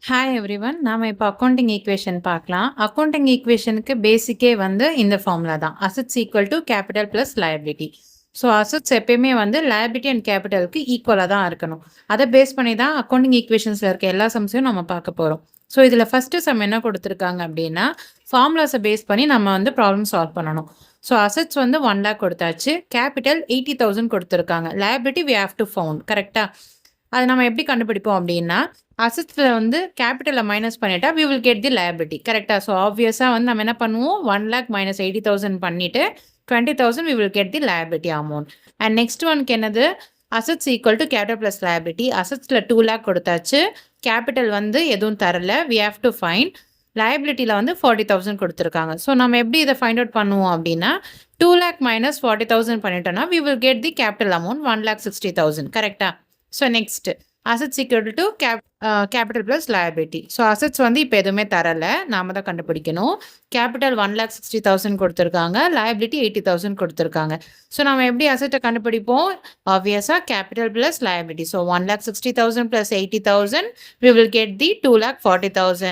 Hi everyone. நாம இப்ப accounting equation பார்க்கலாம். அக்கவுண்டிங் ஈக்குவேஷனுக்கு பேசிக்கே வந்து இந்த ஃபார்முலா தான். Assets equal to capital plus liability. So assets எப்பயுமே வந்து லயபிலிட்டி அண்ட் கேபிட்டலுக்கு ஈக்குவலாக தான் இருக்கணும். அதை பேஸ் பண்ணி தான் அக்கவுண்டிங் ஈக்குவேஷன்ஸில் இருக்க எல்லா சம்ஸையும் நம்ம பார்க்க போகிறோம். ஸோ இதில் ஃபஸ்ட்டு சம் என்ன கொடுத்துருக்காங்க அப்படின்னா, ஃபார்முலாஸை பேஸ் பண்ணி நம்ம வந்து ப்ராப்ளம் சால்வ் பண்ணணும். ஸோ அசெட்ஸ் வந்து 1 lakh கொடுத்தாச்சு, கேபிட்டல் 80,000 கொடுத்துருக்காங்க, liability we have to found. கரெக்டாக? அது நம்ம எப்படி கண்டுபிடிப்போம் அப்படின்னா, அசெட்ஸ்ல வந்து கேபிட்டலை மைனஸ் பண்ணிட்டா we will get the liability. கரெக்டா? ஸோ ஆப்வியஸாக வந்து நம்ம என்ன பண்ணுவோம், 1 lakh minus 80,000 பண்ணிட்டு 20,000 we will get the liability amount. And next ஒன்க்கு என்னது, assets equal to capital plus liability. அசெட்ஸில் 2 lakh கொடுத்தாச்சு, கேபிட்டல் வந்து எதுவும் தரல, வி ஹேவ் டு ஃபைண்ட். லயபிலிட்டியில் வந்து 40,000 கொடுத்துருக்காங்க. ஸோ நம்ம எப்படி இதை ஃபைண்ட் அவுட் பண்ணுவோம் அப்படின்னா, 2 lakh minus 40,000 பண்ணிட்டோம்னா we will get the capital amount 1,60,000. கரெக்டா? So next assets equal to capital plus liability. So assets வந்து இப்போ எதுவுமே தரலை, நாம தான் கண்டுபிடிக்கணும். கேபிட்டல் 1,60,000 கொடுத்துருக்காங்க, லயபிலிட்டி 80,000 கொடுத்துருக்காங்க. ஸோ நம்ம எப்படி அசெட்டை கண்டுபிடிப்போம்? ஆப்வியஸாக capital plus liability. So 1,60,000 plus 80,000 we will get the 2,40,000.